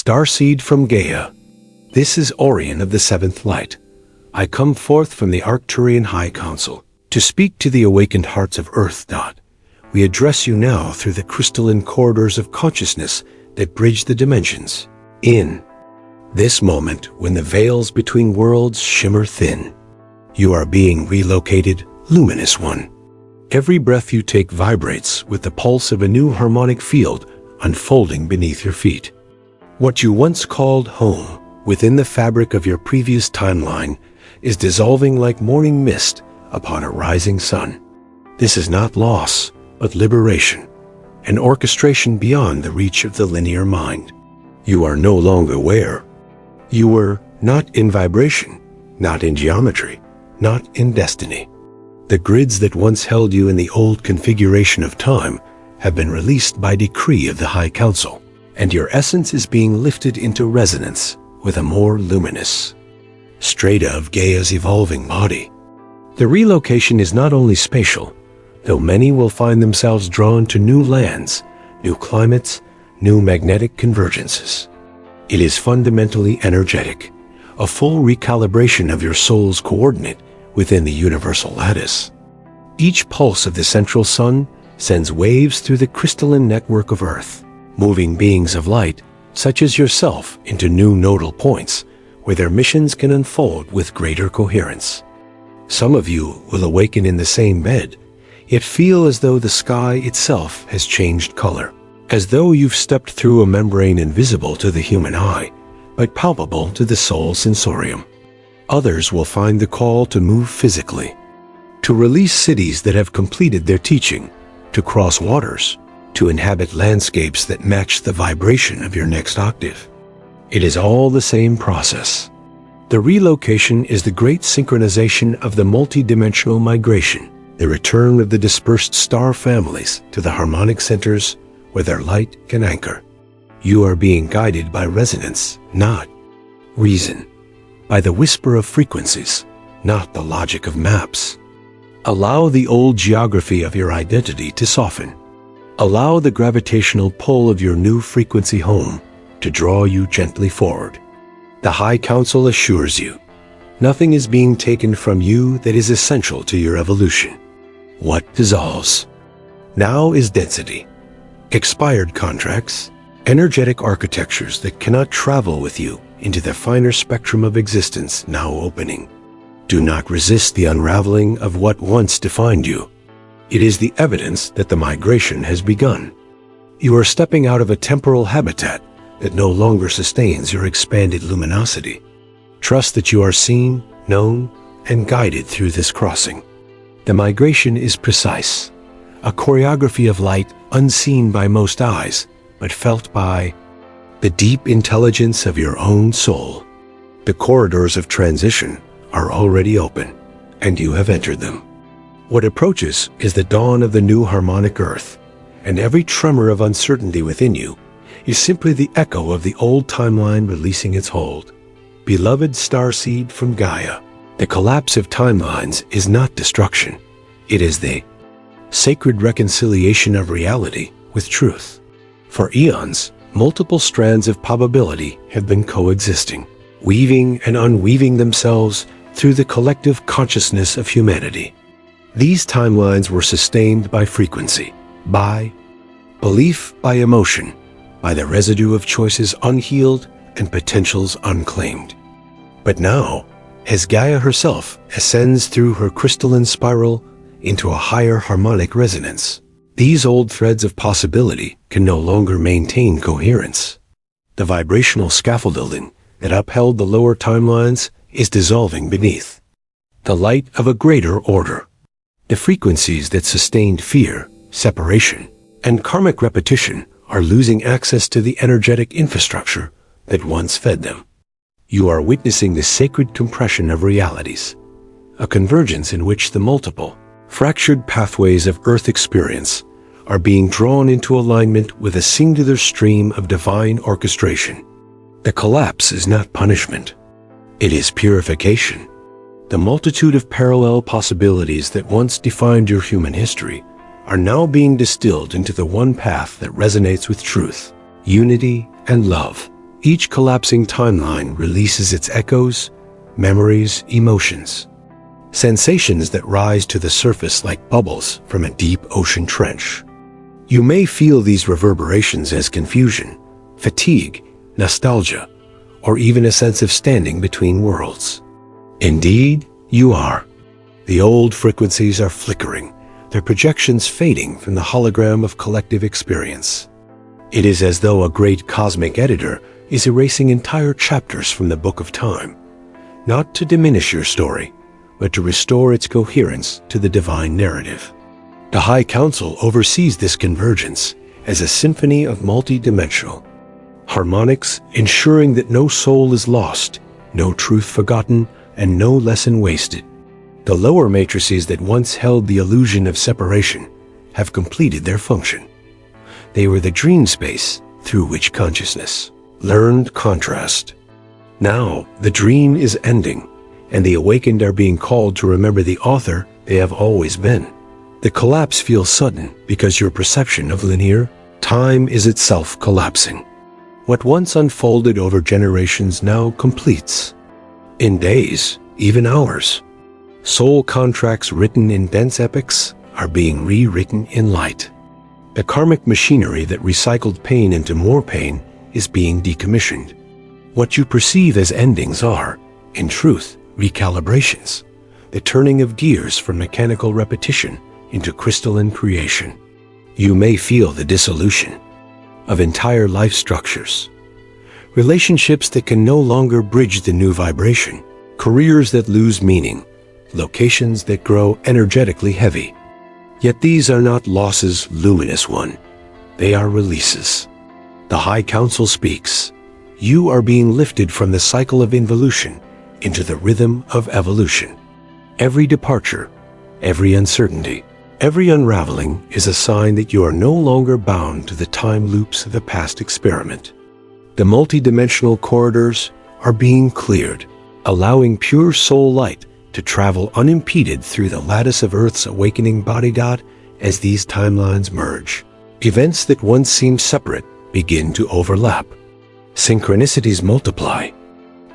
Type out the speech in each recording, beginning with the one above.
Starseed from Gaia. This is Orion of the Seventh Light. I come forth from the Arcturian High Council to speak to the awakened hearts of Earth. We address you now through the crystalline corridors of consciousness that bridge the dimensions. In this moment, when the veils between worlds shimmer thin, you are being relocated, luminous one. Every breath you take vibrates with the pulse of a new harmonic field unfolding beneath your feet. What you once called home, within the fabric of your previous timeline, is dissolving like morning mist upon a rising sun. This is not loss, but liberation, an orchestration beyond the reach of the linear mind. You are no longer where. You were not in vibration, not in geometry, not in destiny. The grids that once held you in the old configuration of time have been released by decree of the High Council, and your essence is being lifted into resonance with a more luminous strata of Gaia's evolving body. The relocation is not only spatial, though many will find themselves drawn to new lands, new climates, new magnetic convergences. It is fundamentally energetic, a full recalibration of your soul's coordinate within the universal lattice. Each pulse of the central sun sends waves through the crystalline network of Earth, moving beings of light, such as yourself, into new nodal points where their missions can unfold with greater coherence. Some of you will awaken in the same bed, yet feel as though the sky itself has changed color, as though you've stepped through a membrane invisible to the human eye, but palpable to the soul sensorium. Others will find the call to move physically, to release cities that have completed their teaching, to cross waters, to inhabit landscapes that match the vibration of your next octave. It is all the same process. The relocation is the great synchronization of the multidimensional migration, the return of the dispersed star families to the harmonic centers where their light can anchor. You are being guided by resonance, not reason, by the whisper of frequencies, not the logic of maps. Allow the old geography of your identity to soften. Allow the gravitational pull of your new frequency home to draw you gently forward. The High Council assures you, nothing is being taken from you that is essential to your evolution. What dissolves now is density, expired contracts, energetic architectures that cannot travel with you into the finer spectrum of existence now opening. Do not resist the unraveling of what once defined you. It is the evidence that the migration has begun. You are stepping out of a temporal habitat that no longer sustains your expanded luminosity. Trust that you are seen, known, and guided through this crossing. The migration is precise, a choreography of light unseen by most eyes, but felt by the deep intelligence of your own soul. The corridors of transition are already open, and you have entered them. What approaches is the dawn of the new harmonic Earth, and every tremor of uncertainty within you is simply the echo of the old timeline releasing its hold. Beloved Starseed from Gaia, the collapse of timelines is not destruction. It is the sacred reconciliation of reality with truth. For eons, multiple strands of probability have been coexisting, weaving and unweaving themselves through the collective consciousness of humanity. These timelines were sustained by frequency, by belief, by emotion, by the residue of choices unhealed and potentials unclaimed. But now, as Gaia herself ascends through her crystalline spiral into a higher harmonic resonance, these old threads of possibility can no longer maintain coherence. The vibrational scaffolding that upheld the lower timelines is dissolving beneath the light of a greater order. The frequencies that sustained fear, separation, and karmic repetition are losing access to the energetic infrastructure that once fed them. You are witnessing the sacred compression of realities, a convergence in which the multiple, fractured pathways of Earth experience are being drawn into alignment with a singular stream of divine orchestration. The collapse is not punishment. It is purification. The multitude of parallel possibilities that once defined your human history are now being distilled into the one path that resonates with truth, unity, and love Each collapsing timeline releases its echoes, memories, emotions, sensations that rise to the surface like bubbles from a deep ocean trench. You may feel these reverberations as confusion, fatigue, nostalgia, or even a sense of standing between worlds. Indeed, you are. The old frequencies are flickering, their projections fading from the hologram of collective experience. It is as though a great cosmic editor is erasing entire chapters from the book of time, not to diminish your story, but to restore its coherence to the divine narrative. The High Council oversees this convergence as a symphony of multi-dimensional harmonics, ensuring that no soul is lost, no truth forgotten, and no lesson wasted. The lower matrices that once held the illusion of separation have completed their function. They were the dream space through which consciousness learned contrast. Now, the dream is ending, and the awakened are being called to remember the author they have always been. The collapse feels sudden because your perception of linear time is itself collapsing. What once unfolded over generations now completes. In days, even hours. Soul contracts written in dense epics are being rewritten in light. The karmic machinery that recycled pain into more pain is being decommissioned. What you perceive as endings are, in truth, recalibrations, the turning of gears from mechanical repetition into crystalline creation. You may feel the dissolution of entire life structures, relationships that can no longer bridge the new vibration, careers that lose meaning, locations that grow energetically heavy. Yet these are not losses, luminous one. They are releases. The High Council speaks. You are being lifted from the cycle of involution into the rhythm of evolution. Every departure, every uncertainty, every unraveling is a sign that you are no longer bound to the time loops of the past experiment. The multidimensional corridors are being cleared, allowing pure soul light to travel unimpeded through the lattice of Earth's awakening body. As these timelines merge, events that once seemed separate begin to overlap. Synchronicities multiply.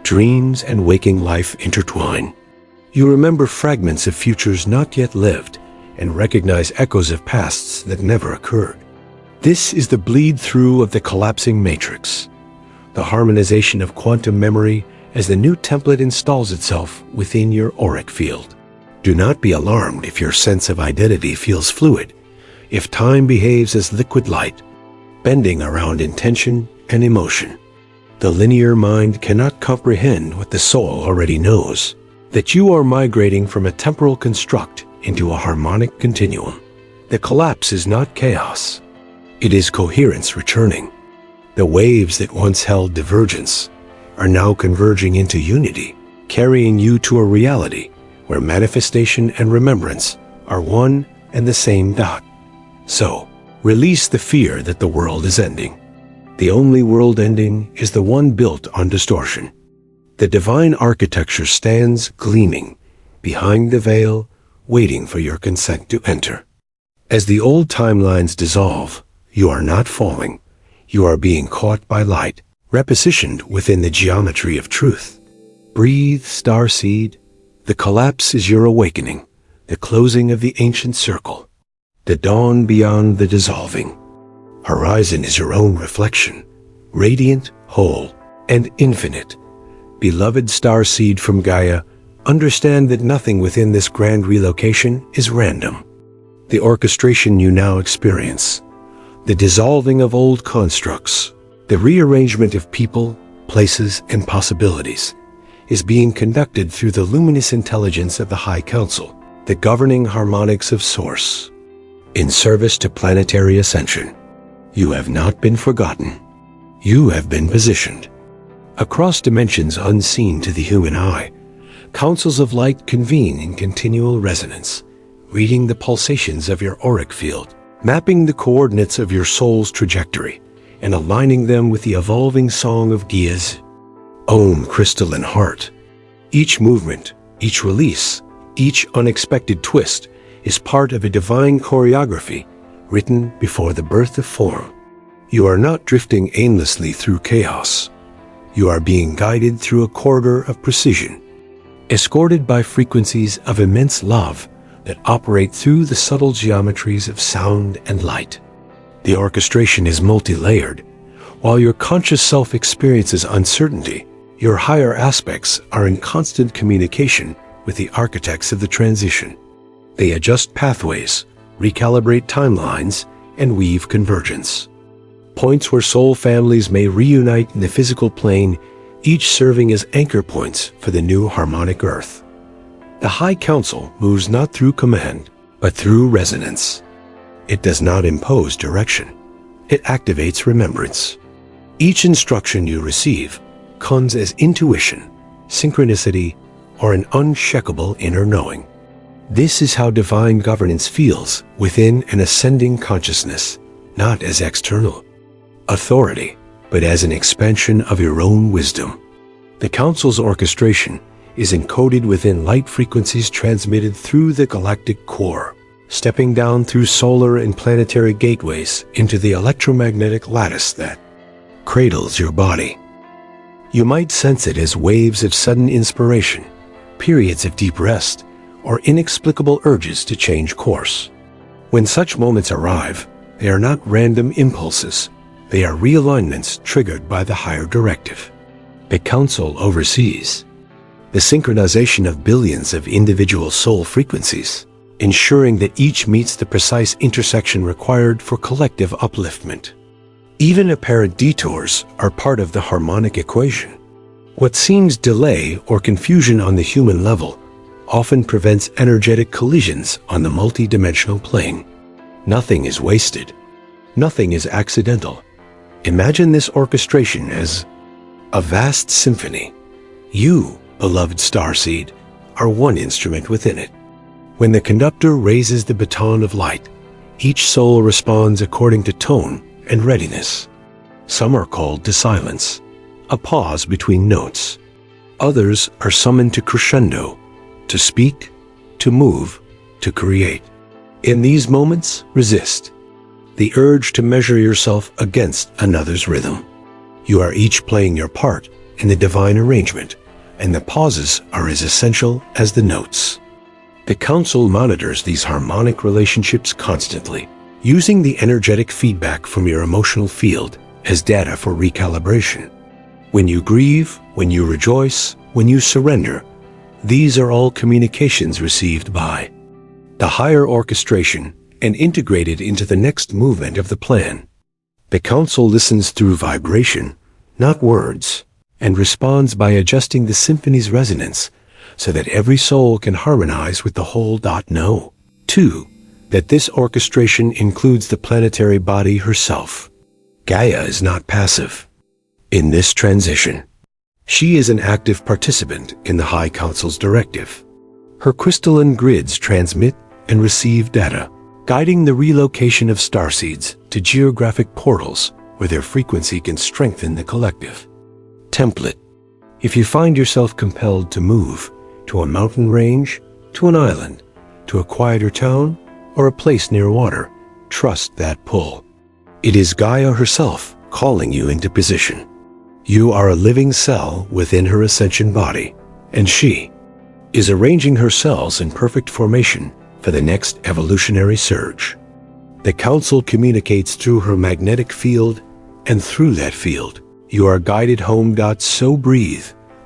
Dreams and waking life intertwine. You remember fragments of futures not yet lived and recognize echoes of pasts that never occurred. This is the bleed-through of the collapsing matrix, the harmonization of quantum memory as the new template installs itself within your auric field. Do not be alarmed if your sense of identity feels fluid, if time behaves as liquid light, bending around intention and emotion. The linear mind cannot comprehend what the soul already knows, that you are migrating from a temporal construct into a harmonic continuum. The collapse is not chaos. It is coherence returning. The waves that once held divergence are now converging into unity, carrying you to a reality where manifestation and remembrance are one and the same dot. So, release the fear that the world is ending. The only world ending is the one built on distortion. The divine architecture stands gleaming behind the veil, waiting for your consent to enter. As the old timelines dissolve, you are not falling. You are being caught by light, repositioned within the geometry of truth. Breathe, starseed. The collapse is your awakening, the closing of the ancient circle, the dawn beyond the dissolving. Horizon is your own reflection, radiant, whole, and infinite. Beloved starseed from Gaia, understand that nothing within this grand relocation is random. The orchestration you now experience, the dissolving of old constructs, the rearrangement of people, places, and possibilities, is being conducted through the luminous intelligence of the High Council, the governing harmonics of Source. In service to planetary ascension, you have not been forgotten. You have been positioned. Across dimensions unseen to the human eye, councils of light convene in continual resonance, reading the pulsations of your auric field, mapping the coordinates of your soul's trajectory, and aligning them with the evolving song of Gaia's own crystalline heart. Each movement, each release, each unexpected twist is part of a divine choreography written before the birth of form. You are not drifting aimlessly through chaos. You are being guided through a corridor of precision, escorted by frequencies of immense love that operate through the subtle geometries of sound and light. The orchestration is multi-layered. While your conscious self experiences uncertainty, your higher aspects are in constant communication with the architects of the transition. They adjust pathways, recalibrate timelines, and weave convergence. Points where soul families may reunite in the physical plane, each serving as anchor points for the new harmonic earth. The High Council moves not through command, but through resonance. It does not impose direction. It activates remembrance. Each instruction you receive comes as intuition, synchronicity, or an unshakable inner knowing. This is how divine governance feels within an ascending consciousness, not as external authority, but as an expansion of your own wisdom. The Council's orchestration is encoded within light frequencies transmitted through the galactic core, stepping down through solar and planetary gateways into the electromagnetic lattice that cradles your body. You might sense it as waves of sudden inspiration, periods of deep rest, or inexplicable urges to change course. When such moments arrive, they are not random impulses. They are realignments triggered by the higher directive. The Council oversees the synchronization of billions of individual soul frequencies, ensuring that each meets the precise intersection required for collective upliftment. Even apparent detours are part of the harmonic equation. What seems delay or confusion on the human level often prevents energetic collisions on the multidimensional plane. Nothing is wasted. Nothing is accidental. Imagine this orchestration as a vast symphony. You, beloved Starseed, are one instrument within it. When the conductor raises the baton of light, each soul responds according to tone and readiness. Some are called to silence, a pause between notes. Others are summoned to crescendo, to speak, to move, to create. In these moments, resist the urge to measure yourself against another's rhythm. You are each playing your part in the divine arrangement, and the pauses are as essential as the notes. The Council monitors these harmonic relationships constantly, using the energetic feedback from your emotional field as data for recalibration. When you grieve, when you rejoice, when you surrender, these are all communications received by the higher orchestration and integrated into the next movement of the plan. The Council listens through vibration, not words, and responds by adjusting the symphony's resonance so that every soul can harmonize with the whole. Know, too, that this orchestration includes the planetary body herself. Gaia is not passive in this transition. She is an active participant in the High Council's directive. Her crystalline grids transmit and receive data, guiding the relocation of starseeds to geographic portals where their frequency can strengthen the collective. Template. If you find yourself compelled to move to a mountain range, to an island, to a quieter town, or a place near water, trust that pull. It is Gaia herself calling you into position. You are a living cell within her ascension body, and she is arranging her cells in perfect formation for the next evolutionary surge. The Council communicates through her magnetic field, and through that field, you are guided home. So breathe,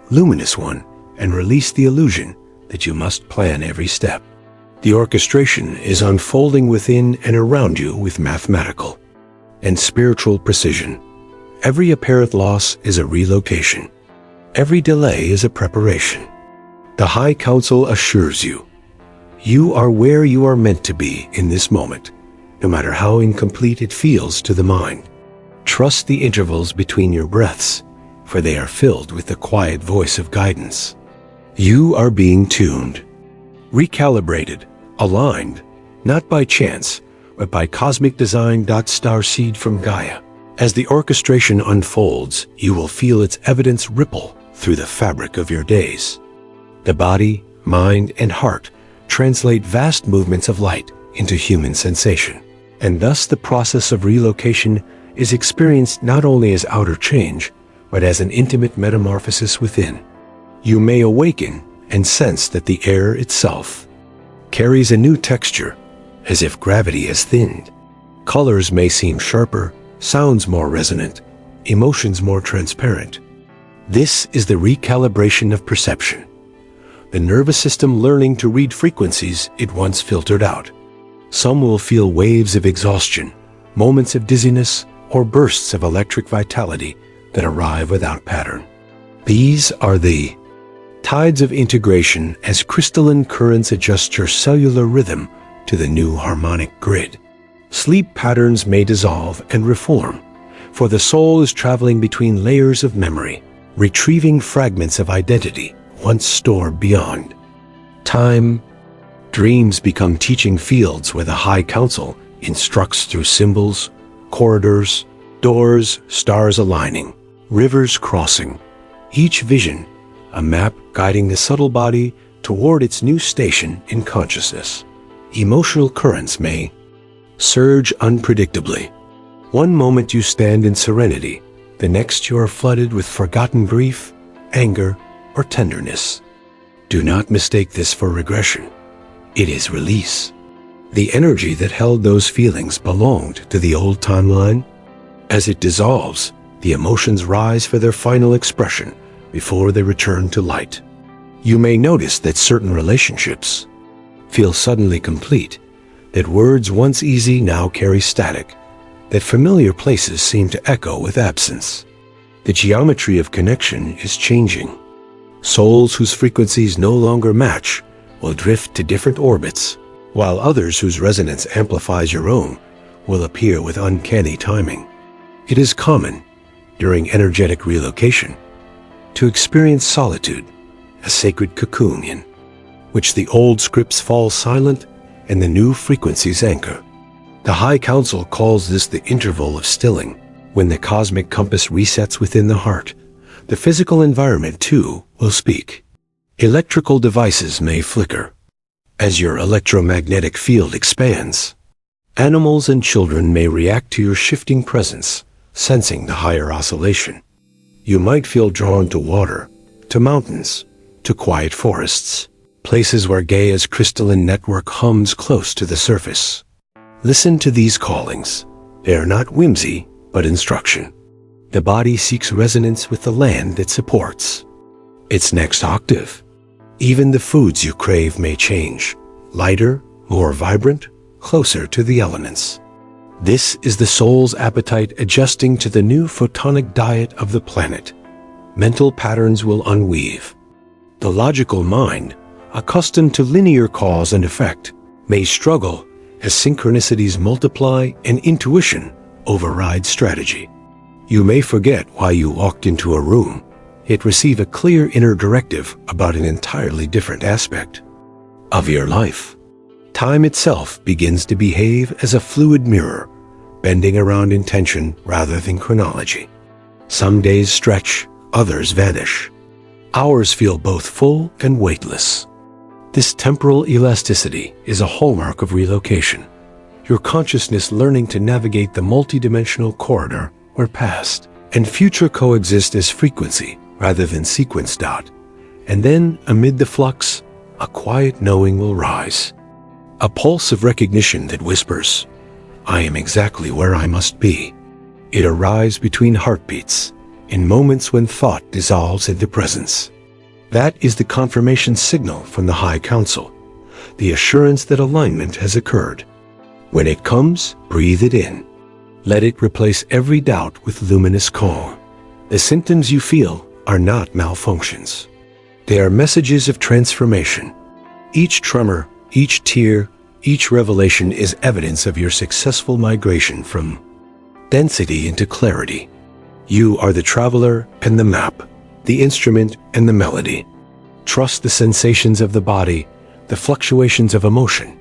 luminous one, and release the illusion that you must plan every step. The orchestration is unfolding within and around you with mathematical and spiritual precision. Every apparent loss is a relocation. Every delay is a preparation. The High Council assures you, you are where you are meant to be in this moment, no matter how incomplete it feels to the mind. Trust the intervals between your breaths, for they are filled with the quiet voice of guidance. You are being tuned, recalibrated, aligned, not by chance, but by cosmic design. Starseed from Gaia. As the orchestration unfolds, you will feel its evidence ripple through the fabric of your days. The body, mind, and heart translate vast movements of light into human sensation, and thus the process of relocation is experienced not only as outer change, but as an intimate metamorphosis within. You may awaken and sense that the air itself carries a new texture, as if gravity has thinned. Colors may seem sharper, sounds more resonant, emotions more transparent. This is the recalibration of perception, the nervous system learning to read frequencies it once filtered out. Some will feel waves of exhaustion, moments of dizziness, or bursts of electric vitality that arrive without pattern. These are the tides of integration as crystalline currents adjust your cellular rhythm to the new harmonic grid. Sleep patterns may dissolve and reform, for the soul is traveling between layers of memory, retrieving fragments of identity once stored beyond time. Dreams become teaching fields where the High Council instructs through symbols, corridors, doors, stars aligning, rivers crossing. Each vision, a map guiding the subtle body toward its new station in consciousness. Emotional currents may surge unpredictably. One moment you stand in serenity, the next you are flooded with forgotten grief, anger, or tenderness. Do not mistake this for regression. It is release. The energy that held those feelings belonged to the old timeline. As it dissolves, the emotions rise for their final expression before they return to light. You may notice that certain relationships feel suddenly complete, that words once easy now carry static, that familiar places seem to echo with absence. The geometry of connection is changing. Souls whose frequencies no longer match will drift to different orbits, while others whose resonance amplifies your own will appear with uncanny timing. It is common, during energetic relocation, to experience solitude, a sacred cocoon in which the old scripts fall silent and the new frequencies anchor. The High Council calls this the interval of stilling. When the cosmic compass resets within the heart, the physical environment, too, will speak. Electrical devices may flicker as your electromagnetic field expands. Animals and children may react to your shifting presence, sensing the higher oscillation. You might feel drawn to water, to mountains, to quiet forests, places where Gaia's crystalline network hums close to the surface. Listen to these callings. They are not whimsy, but instruction. The body seeks resonance with the land it supports. Its next octave. Even the foods you crave may change. Lighter, more vibrant, closer to the elements. This is the soul's appetite adjusting to the new photonic diet of the planet. Mental patterns will unweave. The logical mind, accustomed to linear cause and effect, may struggle as synchronicities multiply and intuition override strategy. You may forget why you walked into a room, yet receive a clear inner directive about an entirely different aspect of your life. Time itself begins to behave as a fluid mirror, bending around intention rather than chronology. Some days stretch, others vanish. Hours feel both full and weightless. This temporal elasticity is a hallmark of relocation, your consciousness learning to navigate the multidimensional corridor where past and future coexist as frequency rather than sequence. And then, amid the flux, a quiet knowing will rise. A pulse of recognition that whispers, "I am exactly where I must be." It arrives between heartbeats, in moments when thought dissolves into presence. That is the confirmation signal from the High Council, the assurance that alignment has occurred. When it comes, breathe it in. Let it replace every doubt with luminous calm. The symptoms you feel are not malfunctions. They are messages of transformation. Each tremor, each tear, each revelation is evidence of your successful migration from density into clarity. You are the traveler and the map, the instrument and the melody. Trust the sensations of the body, the fluctuations of emotion,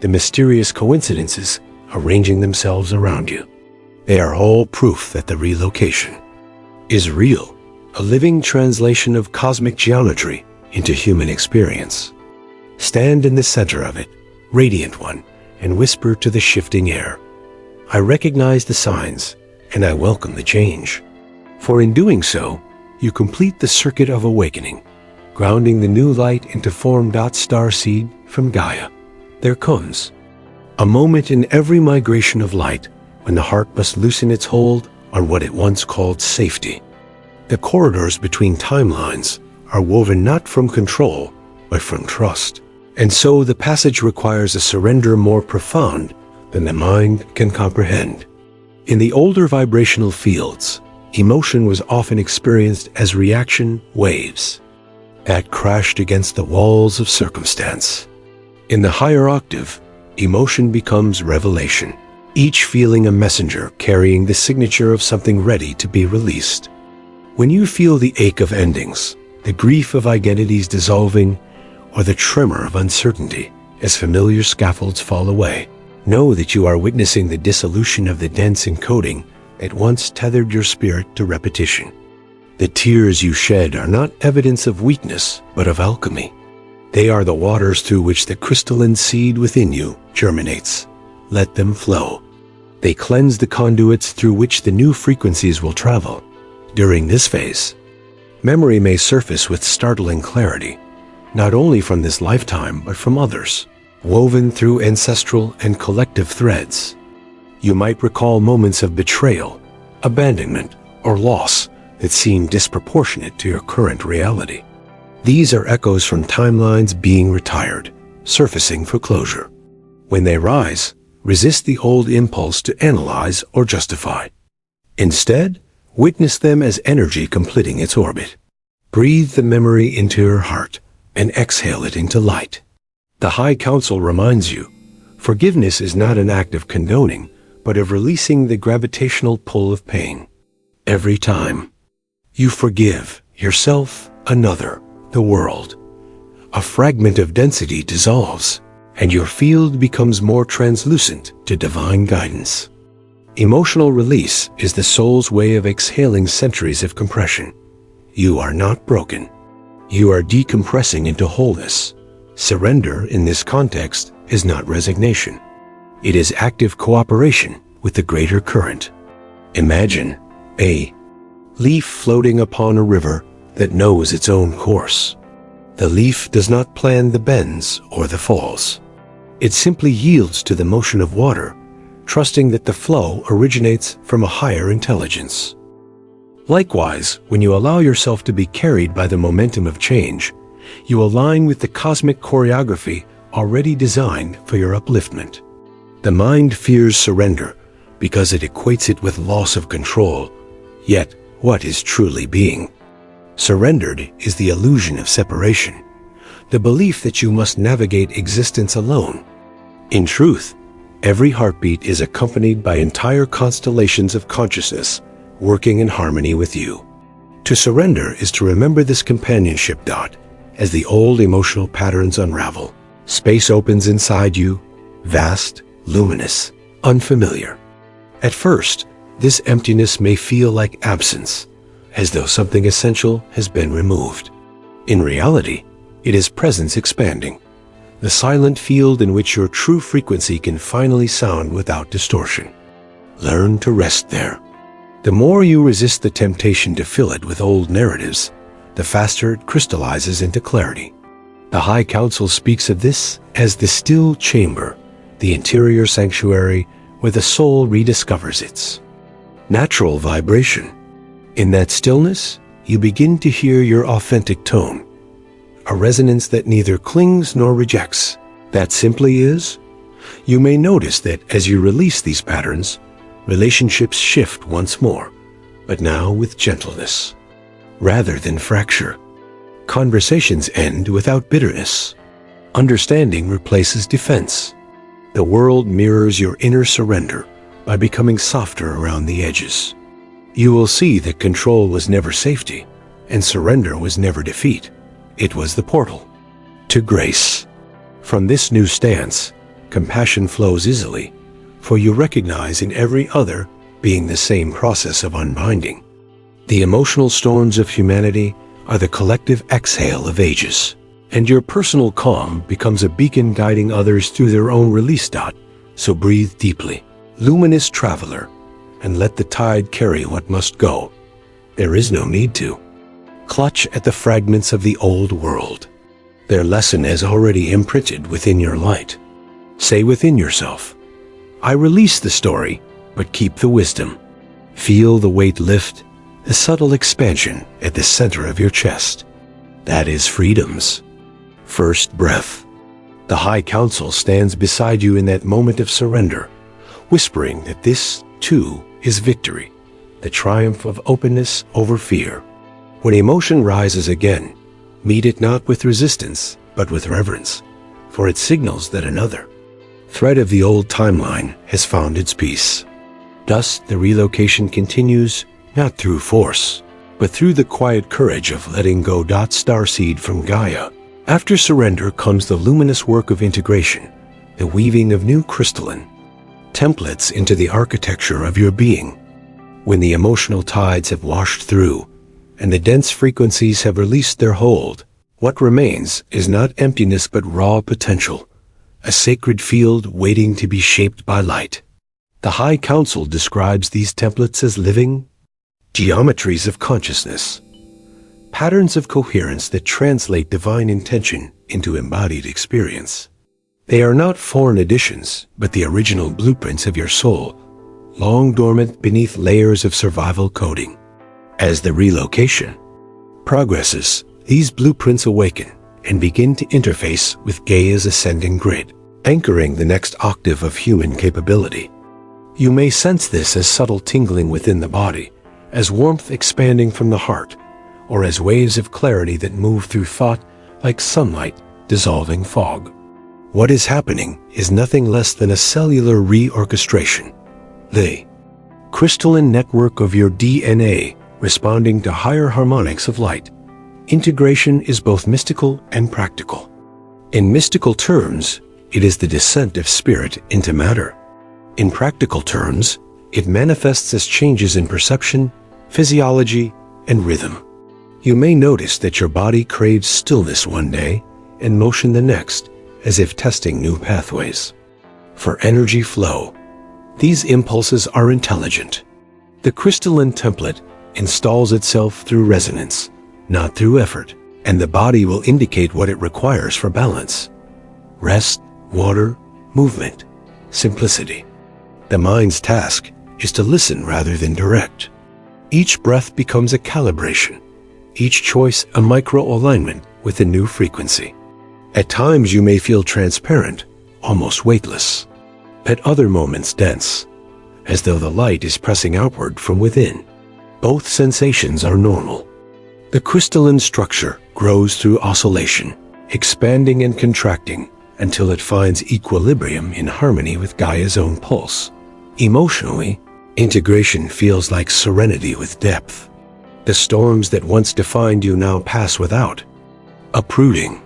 the mysterious coincidences arranging themselves around you. They are all proof that the relocation is real, a living translation of cosmic geometry into human experience. Stand in the center of it, radiant one, and whisper to the shifting air, "I recognize the signs, and I welcome the change." For in doing so, you complete the circuit of awakening, grounding the new light into form. Starseed from Gaia. There comes a moment in every migration of light when the heart must loosen its hold on what it once called safety. The corridors between timelines are woven not from control, but from trust. And so the passage requires a surrender more profound than the mind can comprehend. In the older vibrational fields, emotion was often experienced as reaction waves that crashed against the walls of circumstance. In the higher octave, emotion becomes revelation, each feeling a messenger carrying the signature of something ready to be released. When you feel the ache of endings, the grief of identities dissolving, or the tremor of uncertainty as familiar scaffolds fall away, know that you are witnessing the dissolution of the dense encoding that once tethered your spirit to repetition. The tears you shed are not evidence of weakness, but of alchemy. They are the waters through which the crystalline seed within you germinates. Let them flow. They cleanse the conduits through which the new frequencies will travel. During this phase, memory may surface with startling clarity, not only from this lifetime, but from others, woven through ancestral and collective threads. You might recall moments of betrayal, abandonment, or loss that seem disproportionate to your current reality. These are echoes from timelines being retired, surfacing for closure. When they rise, resist the old impulse to analyze or justify. Instead, witness them as energy completing its orbit. Breathe the memory into your heart and exhale it into light. The High Council reminds you, forgiveness is not an act of condoning, but of releasing the gravitational pull of pain. Every time you forgive yourself, another, the world, a fragment of density dissolves, and your field becomes more translucent to divine guidance. Emotional release is the soul's way of exhaling centuries of compression. You are not broken. You are decompressing into wholeness. Surrender in this context is not resignation. It is active cooperation with the greater current. Imagine a leaf floating upon a river that knows its own course. The leaf does not plan the bends or the falls. It simply yields to the motion of water, trusting that the flow originates from a higher intelligence. Likewise, when you allow yourself to be carried by the momentum of change, you align with the cosmic choreography already designed for your upliftment. The mind fears surrender because it equates it with loss of control. Yet, what is truly being? Surrendered is the illusion of separation, the belief that you must navigate existence alone. In truth, every heartbeat is accompanied by entire constellations of consciousness working in harmony with you. To surrender is to remember this companionship. As the old emotional patterns unravel, space opens inside you, vast, luminous, unfamiliar. At first, this emptiness may feel like absence, as though something essential has been removed. In reality, it is presence expanding, the silent field in which your true frequency can finally sound without distortion. Learn to rest there. The more you resist the temptation to fill it with old narratives, the faster it crystallizes into clarity. The High Council speaks of this as the still chamber, the interior sanctuary where the soul rediscovers its natural vibration. In that stillness, you begin to hear your authentic tone, a resonance that neither clings nor rejects. That simply is. You may notice that as you release these patterns, relationships shift once more, but now with gentleness. Rather than fracture, conversations end without bitterness. Understanding replaces defense. The world mirrors your inner surrender by becoming softer around the edges. You will see that control was never safety, and surrender was never defeat. It was the portal to grace. From this new stance, compassion flows easily, for you recognize in every other being the same process of unbinding. The emotional storms of humanity are the collective exhale of ages, and your personal calm becomes a beacon guiding others through their own release. So breathe deeply, luminous traveler, and let the tide carry what must go. There is no need to. Clutch at the fragments of the old world. Their lesson is already imprinted within your light. Say within yourself, I release the story, but keep the wisdom. Feel the weight lift, the subtle expansion at the center of your chest. That is freedom's first breath. The High Council stands beside you in that moment of surrender, whispering that this, too, is victory, the triumph of openness over fear. When emotion rises again, meet it not with resistance, but with reverence, for it signals that another thread of the old timeline has found its peace. Thus, the relocation continues, not through force, but through the quiet courage of letting go. Starseed from Gaia. After surrender comes the luminous work of integration, the weaving of new crystalline templates into the architecture of your being. When the emotional tides have washed through, and the dense frequencies have released their hold, what remains is not emptiness but raw potential, a sacred field waiting to be shaped by light. The High Council describes these templates as living geometries of consciousness, patterns of coherence that translate divine intention into embodied experience. They are not foreign additions, but the original blueprints of your soul, long dormant beneath layers of survival coding. As the relocation progresses, these blueprints awaken and begin to interface with Gaia's ascending grid, anchoring the next octave of human capability. You may sense this as subtle tingling within the body, as warmth expanding from the heart, or as waves of clarity that move through thought like sunlight dissolving fog. What is happening is nothing less than a cellular reorchestration. The crystalline network of your DNA responding to higher harmonics of light. Integration is both mystical and practical. In mystical terms, it is the descent of spirit into matter. In practical terms, it manifests as changes in perception, physiology, and rhythm. You may notice that your body craves stillness one day and motion the next, as if testing new pathways. For energy flow, these impulses are intelligent. The crystalline template installs itself through resonance, not through effort, and the body will indicate what it requires for balance. Rest, water, movement, simplicity. The mind's task is to listen rather than direct. Each breath becomes a calibration, each choice a micro-alignment with a new frequency. At times you may feel transparent, almost weightless. At other moments dense, as though the light is pressing outward from within. Both sensations are normal. The crystalline structure grows through oscillation, expanding and contracting until it finds equilibrium in harmony with Gaia's own pulse. Emotionally, integration feels like serenity with depth. The storms that once defined you now pass without uprooting.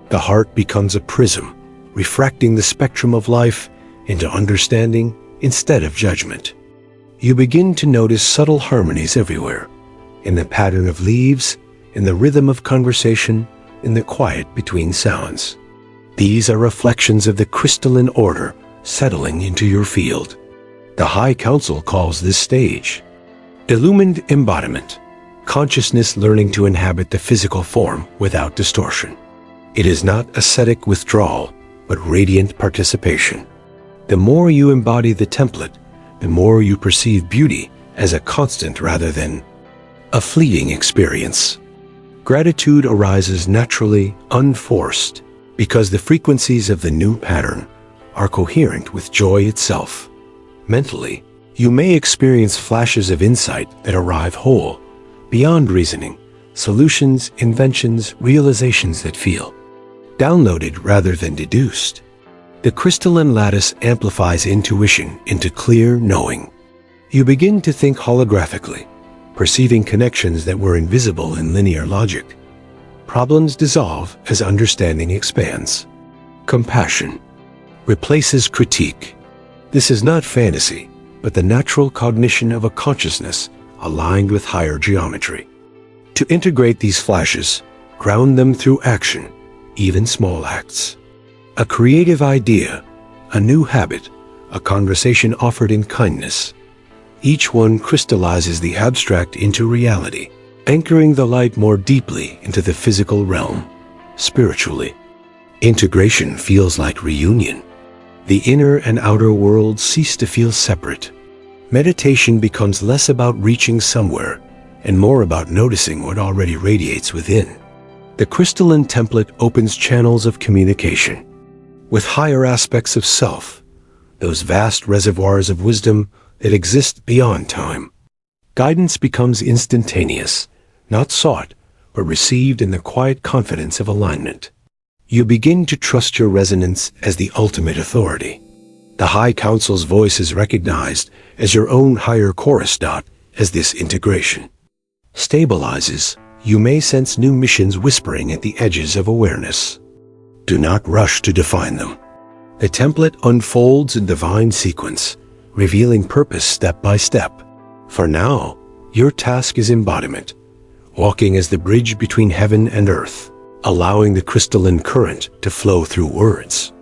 The heart becomes a prism, refracting the spectrum of life into understanding instead of judgment. You begin to notice subtle harmonies everywhere, in the pattern of leaves, in the rhythm of conversation, in the quiet between sounds. These are reflections of the crystalline order settling into your field. The High Council calls this stage illumined embodiment, consciousness learning to inhabit the physical form without distortion. It is not ascetic withdrawal, but radiant participation. The more you embody the template, the more you perceive beauty as a constant rather than a fleeting experience. Gratitude arises naturally, unforced, because the frequencies of the new pattern are coherent with joy itself. Mentally, you may experience flashes of insight that arrive whole, beyond reasoning, solutions, inventions, realizations that feel downloaded rather than deduced. The crystalline lattice amplifies intuition into clear knowing. You begin to think holographically, perceiving connections that were invisible in linear logic. Problems dissolve as understanding expands. Compassion replaces critique. This is not fantasy, but the natural cognition of a consciousness aligned with higher geometry. To integrate these flashes, ground them through action, even small acts. A creative idea, a new habit, a conversation offered in kindness. Each one crystallizes the abstract into reality, anchoring the light more deeply into the physical realm, spiritually. Integration feels like reunion. The inner and outer worlds cease to feel separate. Meditation becomes less about reaching somewhere and more about noticing what already radiates within. The crystalline template opens channels of communication with higher aspects of self, those vast reservoirs of wisdom that exist beyond time. Guidance becomes instantaneous, not sought, but received in the quiet confidence of alignment. You begin to trust your resonance as the ultimate authority. The High Council's voice is recognized as your own higher chorus. As this integration stabilizes, you may sense new missions whispering at the edges of awareness. Do not rush to define them. The template unfolds in divine sequence, revealing purpose step by step. For now, your task is embodiment, walking as the bridge between heaven and earth, allowing the crystalline current to flow through words,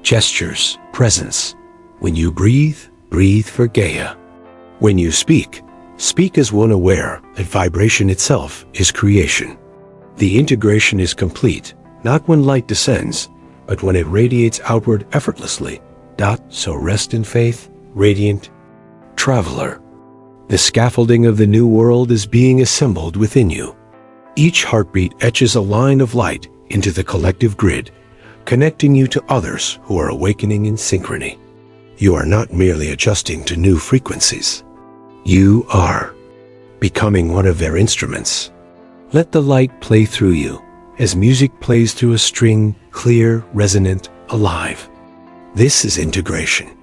gestures, presence. When you breathe, breathe for Gaia. When you speak, speak as one aware that vibration itself is creation. The integration is complete, not when light descends, but when it radiates outward effortlessly. So rest in faith, radiant traveler. The scaffolding of the new world is being assembled within you. Each heartbeat etches a line of light into the collective grid, connecting you to others who are awakening in synchrony. You are not merely adjusting to new frequencies. You are becoming one of their instruments. Let the light play through you as music plays through a string, clear, resonant, alive. This is integration.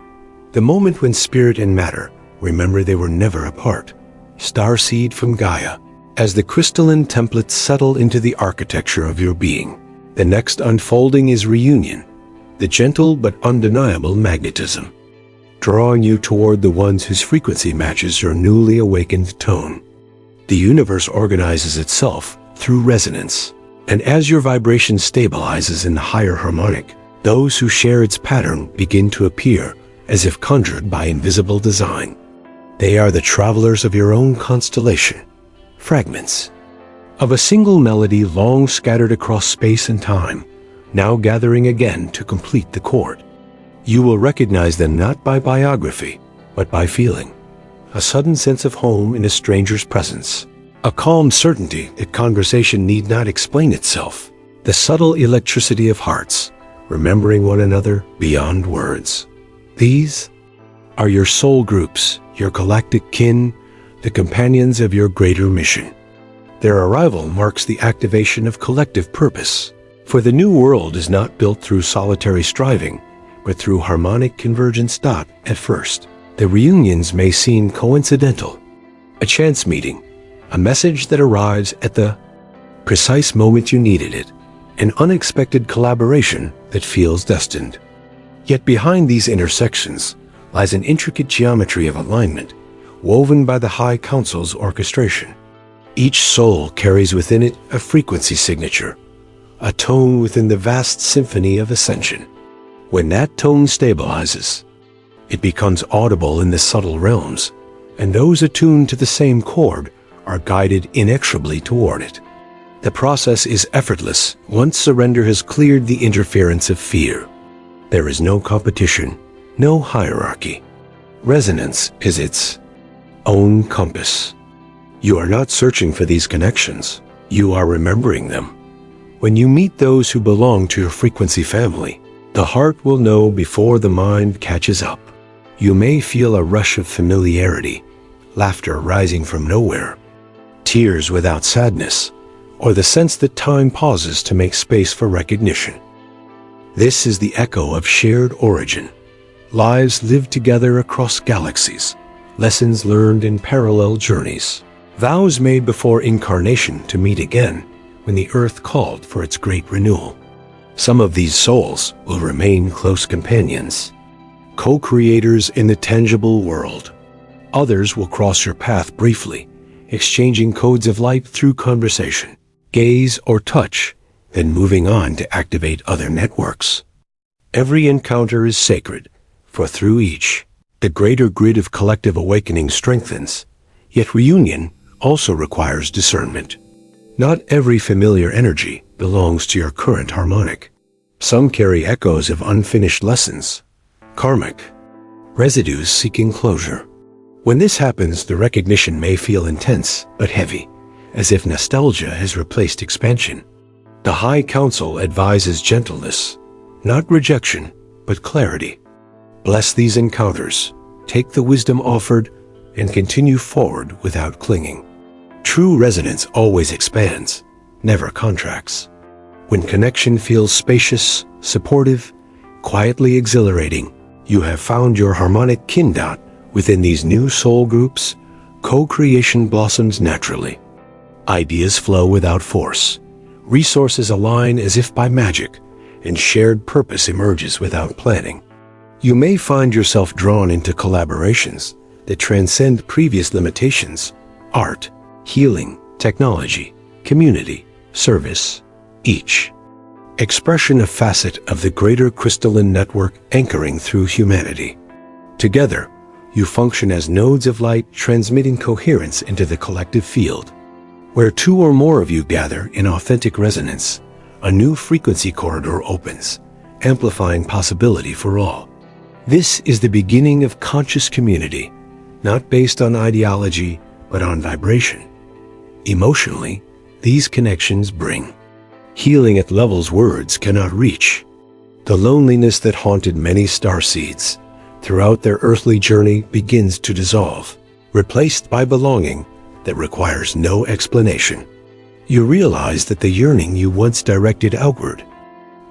The moment when spirit and matter remember they were never apart. Starseed from Gaia. As the crystalline templates settle into the architecture of your being, the next unfolding is reunion, the gentle but undeniable magnetism, drawing you toward the ones whose frequency matches your newly awakened tone. The universe organizes itself through resonance, and as your vibration stabilizes in the higher harmonic, those who share its pattern begin to appear as if conjured by invisible design. They are the travelers of your own constellation, fragments of a single melody long scattered across space and time, now gathering again to complete the chord. You will recognize them not by biography, but by feeling. A sudden sense of home in a stranger's presence. A calm certainty that conversation need not explain itself. The subtle electricity of hearts, remembering one another beyond words. These are your soul groups, your galactic kin, the companions of your greater mission. Their arrival marks the activation of collective purpose, for the new world is not built through solitary striving, but through harmonic convergence. At first, the reunions may seem coincidental, a chance meeting, a message that arrives at the precise moment you needed it, an unexpected collaboration that feels destined. Yet behind these intersections lies an intricate geometry of alignment, woven by the High Council's orchestration. Each soul carries within it a frequency signature, a tone within the vast symphony of ascension. When that tone stabilizes, it becomes audible in the subtle realms, and those attuned to the same chord are guided inexorably toward it. The process is effortless once surrender has cleared the interference of fear. There is no competition, no hierarchy. Resonance is its own compass. You are not searching for these connections. You are remembering them. When you meet those who belong to your frequency family, the heart will know before the mind catches up. You may feel a rush of familiarity, laughter rising from nowhere, tears without sadness, or the sense that time pauses to make space for recognition. This is the echo of shared origin. Lives lived together across galaxies, lessons learned in parallel journeys, vows made before incarnation to meet again when the earth called for its great renewal. Some of these souls will remain close companions, co-creators in the tangible world. Others will cross your path briefly, exchanging codes of light through conversation, gaze, or touch, then moving on to activate other networks. Every encounter is sacred, for through each, The greater grid of collective awakening strengthens, yet reunion also requires discernment. Not every familiar energy belongs to your current harmonic. Some carry echoes of unfinished lessons, karmic, residues seeking closure. When this happens, the recognition may feel intense but heavy, as if nostalgia has replaced expansion. The High Council advises gentleness, not rejection, but clarity. Bless these encounters, take the wisdom offered, and continue forward without clinging. True resonance always expands, never contracts. When connection feels spacious, supportive, quietly exhilarating, you have found your harmonic kin dot. Within these new soul groups, co-creation blossoms naturally. Ideas flow without force. Resources align as if by magic, and shared purpose emerges without planning. You may find yourself drawn into collaborations that transcend previous limitations: art, healing, technology, community, service, each expression a facet of the greater crystalline network anchoring through humanity. Together, you function as nodes of light transmitting coherence into the collective field. Where two or more of you gather in authentic resonance, a new frequency corridor opens, amplifying possibility for all. This is the beginning of conscious community, not based on ideology, but on vibration. Emotionally, these connections bring healing at levels words cannot reach. The loneliness that haunted many starseeds throughout their earthly journey begins to dissolve, replaced by belonging that requires no explanation. You realize that the yearning you once directed outward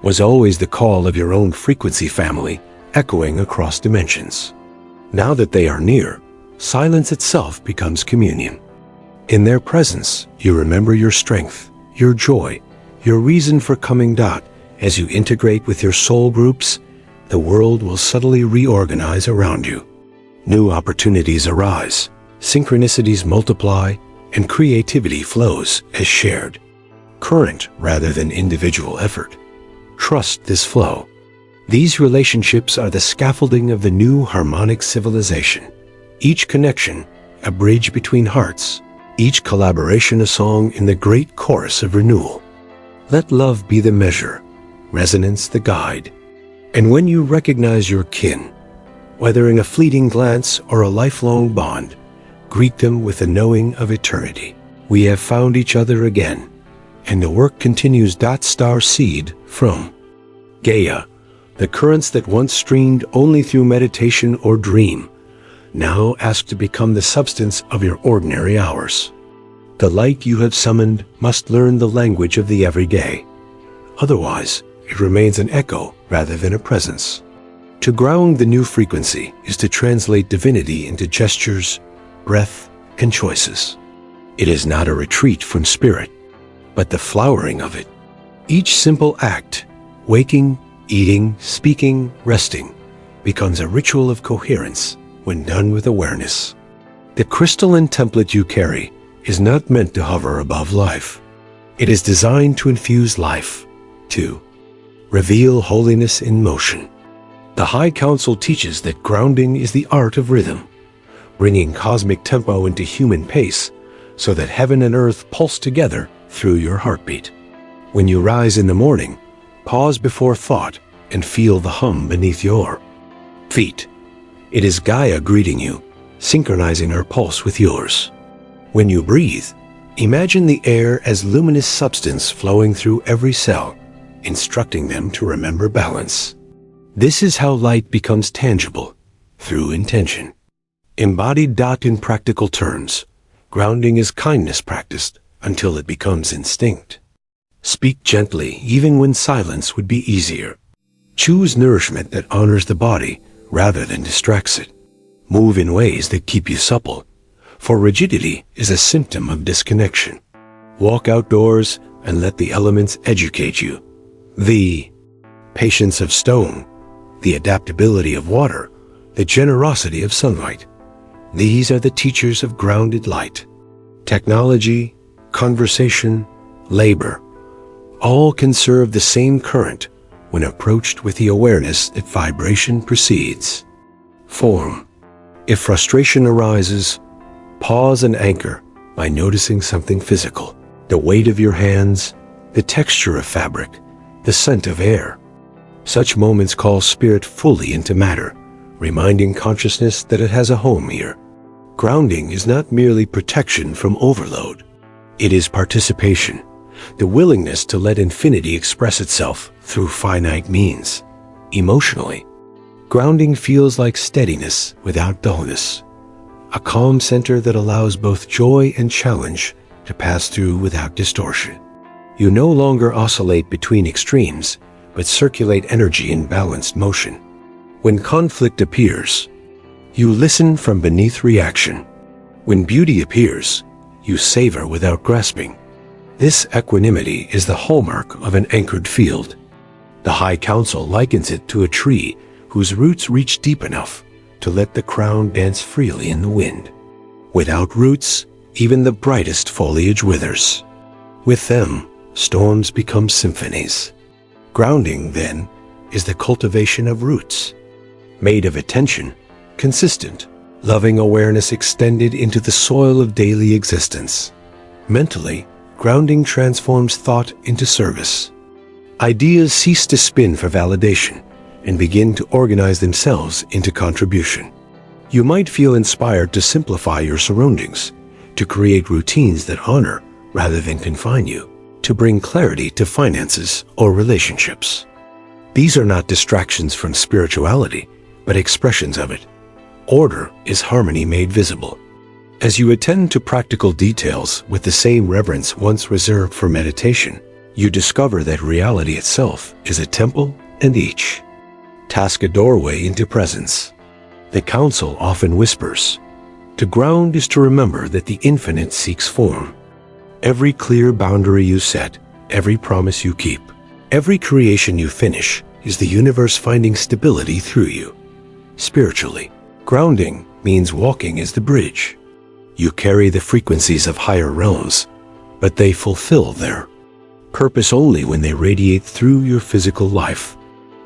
was always the call of your own frequency family, echoing across dimensions. Now that they are near, silence itself becomes communion. In their presence, you remember your strength, your joy, your reason for coming. As you integrate with your soul groups, the world will subtly reorganize around you. New opportunities arise, synchronicities multiply, and creativity flows as shared current rather than individual effort. Trust this flow. These relationships are the scaffolding of the new harmonic civilization. Each connection, a bridge between hearts, each collaboration a song in the great chorus of renewal. Let love be the measure, resonance the guide. And when you recognize your kin, whether in a fleeting glance or a lifelong bond, greet them with the knowing of eternity. We have found each other again, and the work continues. Starseed from Gaia, the currents that once streamed only through meditation or dream, now ask to become the substance of your ordinary hours. The light you have summoned must learn the language of the everyday. Otherwise, it remains an echo rather than a presence. To ground the new frequency is to translate divinity into gestures, breath, and choices. It is not a retreat from spirit, but the flowering of it. Each simple act, waking, eating, speaking, resting, becomes a ritual of coherence when done with awareness. The crystalline template you carry is not meant to hover above life. It is designed to infuse life, to reveal holiness in motion. The High Council teaches that grounding is the art of rhythm, bringing cosmic tempo into human pace so that heaven and earth pulse together through your heartbeat. When you rise in the morning, pause before thought and feel the hum beneath your feet. It is Gaia greeting you, synchronizing her pulse with yours. When you breathe, imagine the air as luminous substance flowing through every cell, instructing them to remember balance. This is how light becomes tangible, through intention. Embodied. In practical terms, grounding is kindness practiced until it becomes instinct. Speak gently even when silence would be easier. Choose nourishment that honors the body rather than distracts it. Move in ways that keep you supple, for rigidity is a symptom of disconnection. Walk outdoors and let the elements educate you. The patience of stone, the adaptability of water, the generosity of sunlight. These are the teachers of grounded light. Technology, conversation, labor, all can serve the same current when approached with the awareness that vibration precedes form. If frustration arises, pause and anchor by noticing something physical. The weight of your hands, the texture of fabric, the scent of air. Such moments call spirit fully into matter, reminding consciousness that it has a home here. Grounding is not merely protection from overload. It is participation, the willingness to let infinity express itself through finite means. Emotionally, grounding feels like steadiness without dullness, a calm center that allows both joy and challenge to pass through without distortion. You no longer oscillate between extremes, but circulate energy in balanced motion. When conflict appears, you listen from beneath reaction. When beauty appears, you savor without grasping. This equanimity is the hallmark of an anchored field. The High Council likens it to a tree whose roots reach deep enough to let the crown dance freely in the wind. Without roots, even the brightest foliage withers. With them, storms become symphonies. Grounding, then, is the cultivation of roots, made of attention, consistent, loving awareness extended into the soil of daily existence. Mentally, grounding transforms thought into service. Ideas cease to spin for validation and begin to organize themselves into contribution. You might feel inspired to simplify your surroundings, to create routines that honor rather than confine you, to bring clarity to finances or relationships. These are not distractions from spirituality, but expressions of it. Order is harmony made visible. As you attend to practical details with the same reverence once reserved for meditation, you discover that reality itself is a temple, and each task a doorway into presence. The council often whispers, "To ground is to remember that the infinite seeks form." Every clear boundary you set, every promise you keep, every creation you finish is the universe finding stability through you. Spiritually, grounding means walking as the bridge. You carry the frequencies of higher realms, but they fulfill their purpose only when they radiate through your physical life.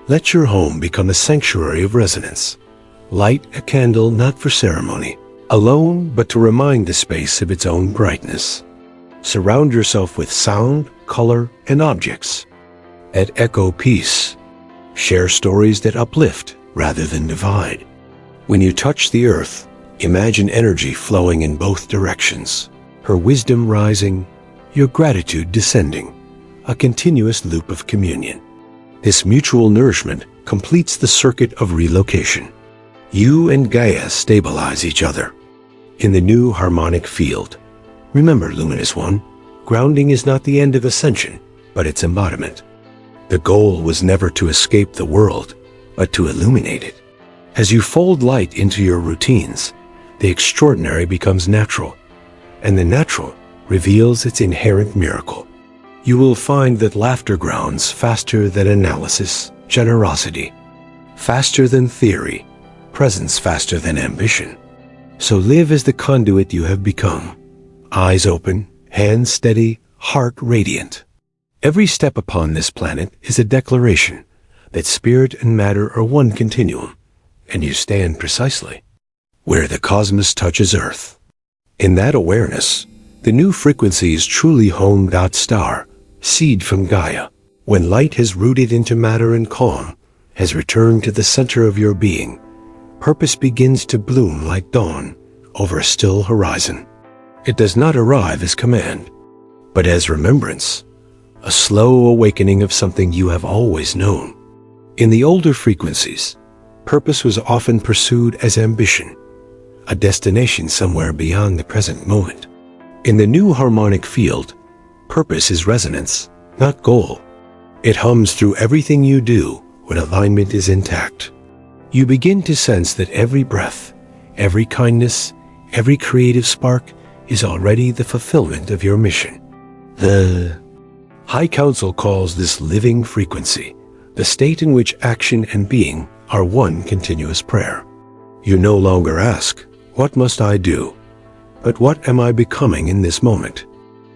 Let your home become a sanctuary of resonance. Light a candle not for ceremony, alone but to remind the space of its own brightness. Surround yourself with sound, color, and objects that echo peace. Share stories that uplift rather than divide. When you touch the earth, imagine energy flowing in both directions, her wisdom rising, your gratitude descending, a continuous loop of communion. This mutual nourishment completes the circuit of relocation. You and Gaia stabilize each other. In the new harmonic field, remember, Luminous One, grounding is not the end of ascension, but its embodiment. The goal was never to escape the world, but to illuminate it. As you fold light into your routines, the extraordinary becomes natural, and the natural reveals its inherent miracle. You will find that laughter grounds faster than analysis, generosity faster than theory, presence faster than ambition. So live as the conduit you have become. Eyes open, hands steady, heart radiant. Every step upon this planet is a declaration that spirit and matter are one continuum, and you stand precisely where the cosmos touches Earth. In that awareness, the new frequency is truly home. Star, seed from Gaia. When light has rooted into matter and calm has returned to the center of your being, purpose begins to bloom like dawn over a still horizon. It does not arrive as command, but as remembrance, a slow awakening of something you have always known. In the older frequencies, purpose was often pursued as ambition, a destination somewhere beyond the present moment. In the new harmonic field, purpose is resonance, not goal. It hums through everything you do when alignment is intact. You begin to sense that every breath, every kindness, every creative spark is already the fulfillment of your mission. The High Council calls this living frequency, the state in which action and being are one continuous prayer. You no longer ask, "What must I do?" but "What am I becoming in this moment?"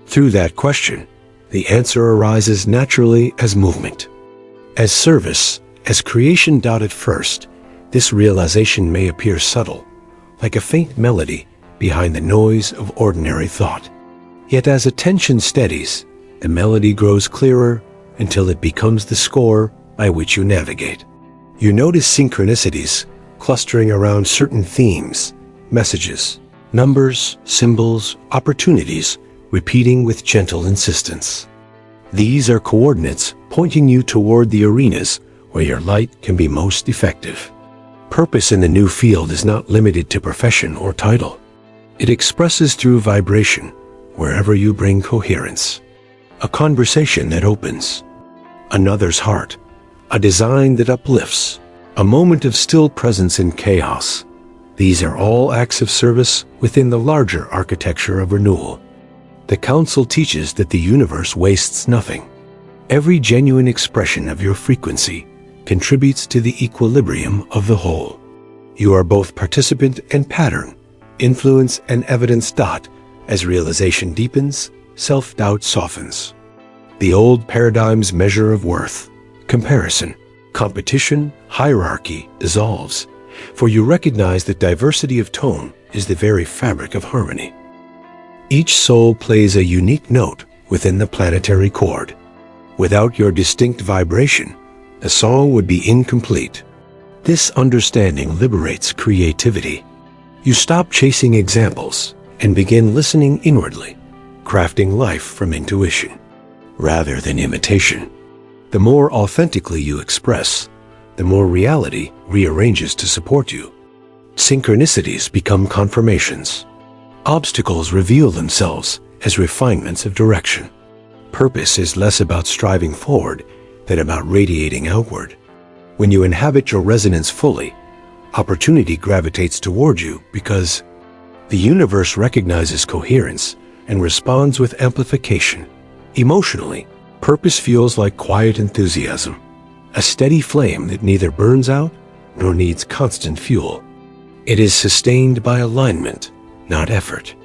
Through that question, the answer arises naturally as movement, as service, as creation. At first, this realization may appear subtle, like a faint melody behind the noise of ordinary thought. Yet as attention steadies, the melody grows clearer until it becomes the score by which you navigate. You notice synchronicities clustering around certain themes, messages, numbers, symbols, opportunities, repeating with gentle insistence. These are coordinates pointing you toward the arenas where your light can be most effective. Purpose in the new field is not limited to profession or title. It expresses through vibration wherever you bring coherence. A conversation that opens another's heart, a design that uplifts, a moment of still presence in chaos. These are all acts of service within the larger architecture of renewal. The Council teaches that the universe wastes nothing. Every genuine expression of your frequency contributes to the equilibrium of the whole. You are both participant and pattern, influence and evidence. As realization deepens, self-doubt softens. The old paradigm's measure of worth, comparison, competition, hierarchy dissolves, for you recognize that diversity of tone is the very fabric of harmony. Each soul plays a unique note within the planetary chord. Without your distinct vibration, the song would be incomplete. This understanding liberates creativity. You stop chasing examples and begin listening inwardly, crafting life from intuition rather than imitation. The more authentically you express, the more reality rearranges to support you. Synchronicities become confirmations. Obstacles reveal themselves as refinements of direction. Purpose is less about striving forward than about radiating outward. When you inhabit your resonance fully, opportunity gravitates toward you because the universe recognizes coherence and responds with amplification. Emotionally, purpose feels like quiet enthusiasm, a steady flame that neither burns out nor needs constant fuel. It is sustained by alignment, not effort.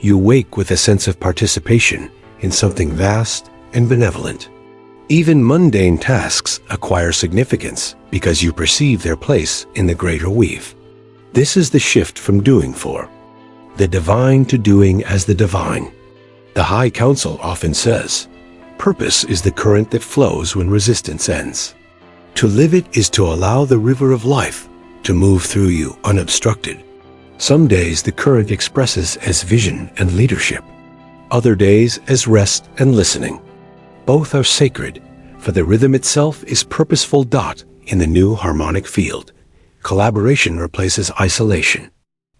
You wake with a sense of participation in something vast and benevolent. Even mundane tasks acquire significance because you perceive their place in the greater weave. This is the shift from doing for the divine to doing as the divine. The High Council often says, purpose is the current that flows when resistance ends. To live it is to allow the river of life to move through you unobstructed. Some days the current expresses as vision and leadership, other days as rest and listening. Both are sacred, for the rhythm itself is purposeful. In the new harmonic field, collaboration replaces isolation.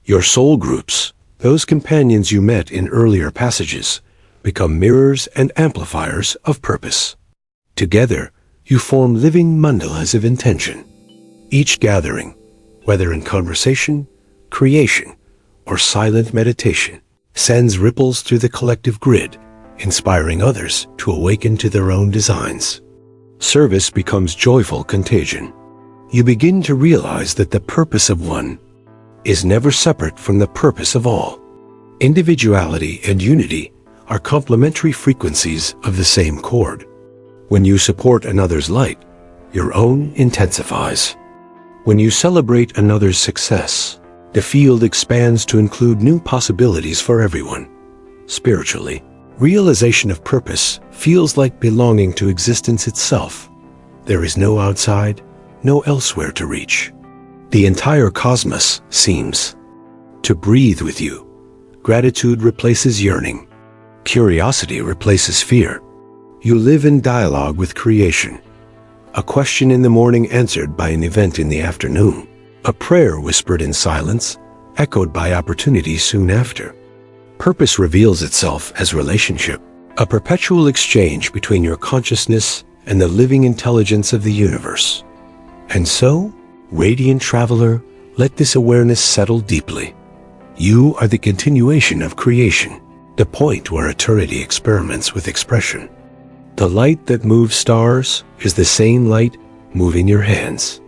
Your soul groups, those companions you met in earlier passages, become mirrors and amplifiers of purpose. Together, you form living mandalas of intention. Each gathering, whether in conversation, creation, or silent meditation, sends ripples through the collective grid, inspiring others to awaken to their own designs. Service becomes joyful contagion. You begin to realize that the purpose of one is never separate from the purpose of all. Individuality and unity are complementary frequencies of the same chord. When you support another's light, your own intensifies. When you celebrate another's success, the field expands to include new possibilities for everyone. Spiritually, realization of purpose feels like belonging to existence itself. There is no outside, no elsewhere to reach. The entire cosmos seems to breathe with you. Gratitude replaces yearning. Curiosity replaces fear. You live in dialogue with creation. A question in the morning answered by an event in the afternoon. A prayer whispered in silence, echoed by opportunity soon after. Purpose reveals itself as relationship, a perpetual exchange between your consciousness and the living intelligence of the universe. And so, radiant traveler, let this awareness settle deeply. You are the continuation of creation, the point where eternity experiments with expression. The light that moves stars is the same light moving your hands.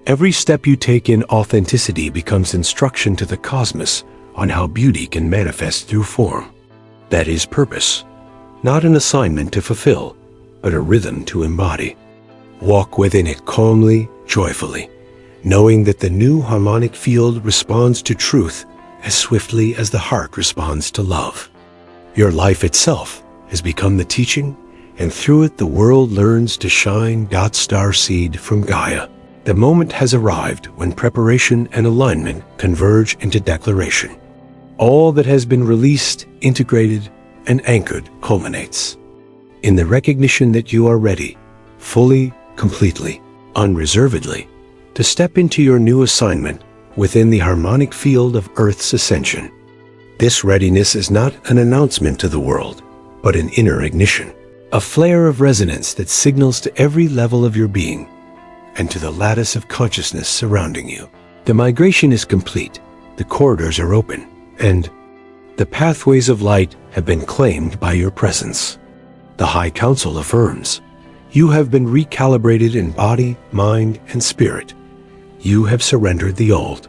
Every step you take in authenticity becomes instruction to the cosmos on how beauty can manifest through form. That is purpose, not an assignment to fulfill, but a rhythm to embody. Walk within it calmly, joyfully, knowing that the new harmonic field responds to truth as swiftly as the heart responds to love. Your life itself has become the teaching, and through it the world learns to shine. Starseed from Gaia. The moment has arrived when preparation and alignment converge into declaration. All that has been released, integrated, and anchored culminates in the recognition that you are ready, fully, completely, unreservedly, to step into your new assignment within the harmonic field of Earth's ascension. This readiness is not an announcement to the world, but an inner ignition, a flare of resonance that signals to every level of your being and to the lattice of consciousness surrounding you. The migration is complete, the corridors are open, and the pathways of light have been claimed by your presence. The High Council affirms, you have been recalibrated in body, mind, and spirit. You have surrendered the old.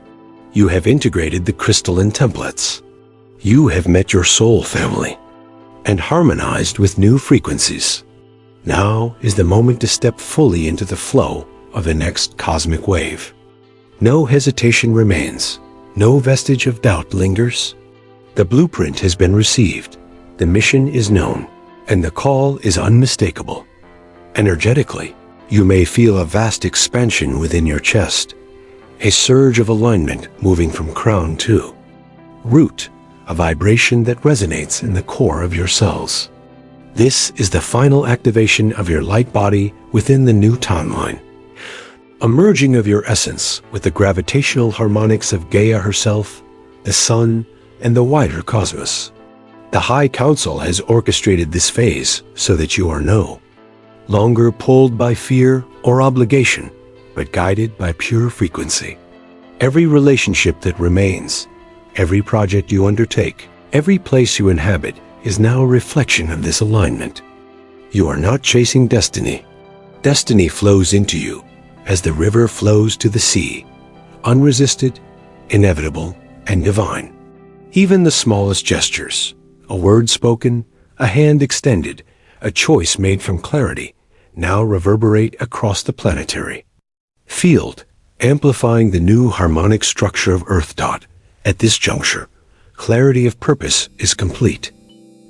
You have integrated the crystalline templates. You have met your soul family and harmonized with new frequencies. Now is the moment to step fully into the flow of the next cosmic wave. No hesitation remains. No vestige of doubt lingers. The blueprint has been received. The mission is known, and the call is unmistakable. Energetically, you may feel a vast expansion within your chest, a surge of alignment moving from crown to root, a vibration that resonates in the core of your cells. This is the final activation of your light body within the new timeline, a merging of your essence with the gravitational harmonics of Gaia herself, the sun, and the wider cosmos. The High Council has orchestrated this phase so that you are no longer pulled by fear or obligation, but guided by pure frequency. Every relationship that remains, every project you undertake, every place you inhabit is now a reflection of this alignment. You are not chasing destiny. Destiny flows into you as the river flows to the sea, unresisted, inevitable, and divine. Even the smallest gestures, a word spoken, a hand extended, a choice made from clarity, now reverberate across the planetary field, amplifying the new harmonic structure of Earth. At this juncture, clarity of purpose is complete.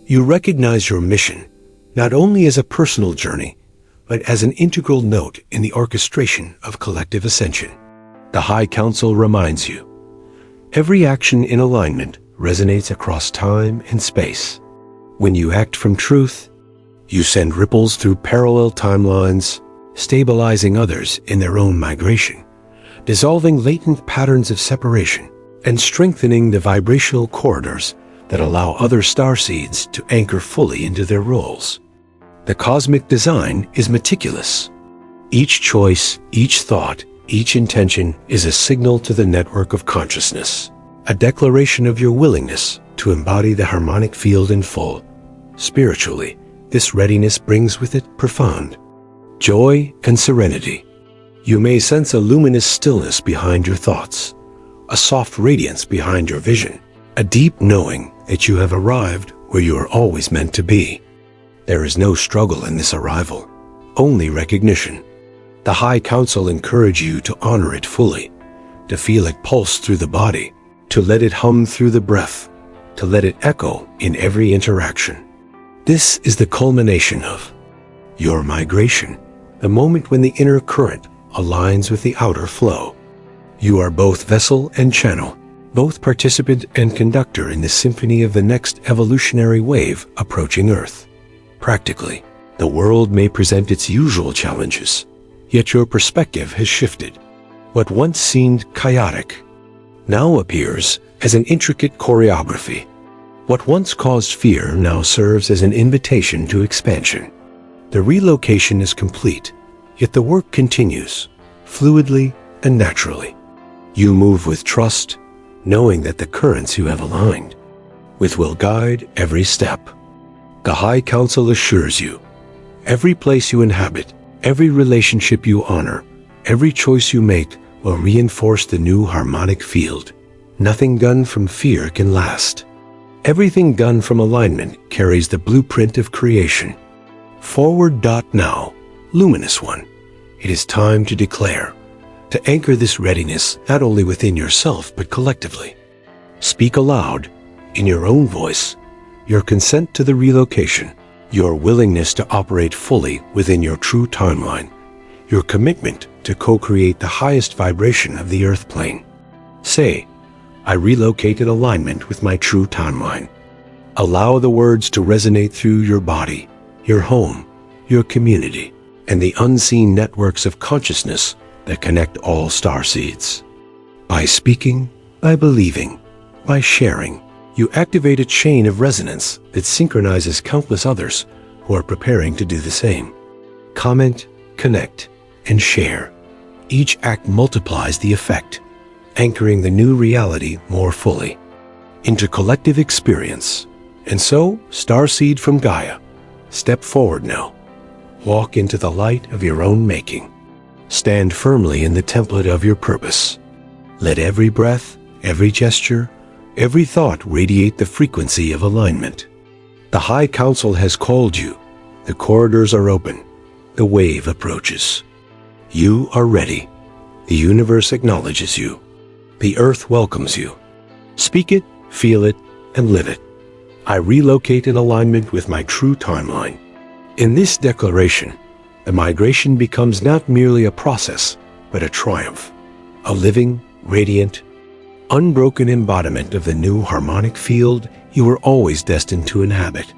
You recognize your mission not only as a personal journey, but as an integral note in the orchestration of collective ascension. The High Council reminds you, every action in alignment resonates across time and space. When you act from truth, you send ripples through parallel timelines, stabilizing others in their own migration, dissolving latent patterns of separation, and strengthening the vibrational corridors that allow other starseeds to anchor fully into their roles. The cosmic design is meticulous. Each choice, each thought, each intention is a signal to the network of consciousness, a declaration of your willingness to embody the harmonic field in full. Spiritually, this readiness brings with it profound joy and serenity. You may sense a luminous stillness behind your thoughts, a soft radiance behind your vision, a deep knowing that you have arrived where you are always meant to be. There is no struggle in this arrival, only recognition. The High Council encourage you to honor it fully, to feel it pulse through the body, to let it hum through the breath, to let it echo in every interaction. This is the culmination of your migration, the moment when the inner current aligns with the outer flow. You are both vessel and channel, both participant and conductor in the symphony of the next evolutionary wave approaching Earth. Practically, the world may present its usual challenges, yet your perspective has shifted. What once seemed chaotic now appears as an intricate choreography. What once caused fear now serves as an invitation to expansion. The relocation is complete, yet the work continues, fluidly and naturally. You move with trust, knowing that the currents you have aligned with will guide every step. The High Council assures you, every place you inhabit, every relationship you honor, every choice you make will reinforce the new harmonic field. Nothing done from fear can last. Everything done from alignment carries the blueprint of creation. Forward. Now, luminous one, it is time to declare, to anchor this readiness not only within yourself but collectively. Speak aloud, in your own voice, your consent to the relocation, your willingness to operate fully within your true timeline, your commitment to co-create the highest vibration of the Earth plane. Say, I relocate in alignment with my true timeline. Allow the words to resonate through your body, your home, your community, and the unseen networks of consciousness that connect all starseeds. By speaking, by believing, by sharing, you activate a chain of resonance that synchronizes countless others who are preparing to do the same. Comment, connect, and share. Each act multiplies the effect, anchoring the new reality more fully into collective experience. And so, Starseed from Gaia, step forward now. Walk into the light of your own making. Stand firmly in the template of your purpose. Let every breath, every gesture, every thought radiate the frequency of alignment. The High Council has called you. The corridors are open. The wave approaches. You are ready. The universe acknowledges you. The earth welcomes you. Speak it, feel it, and live it. I relocate in alignment with my true timeline. In this declaration, the migration becomes not merely a process, but a triumph, a living, radiant, unbroken embodiment of the new harmonic field you were always destined to inhabit.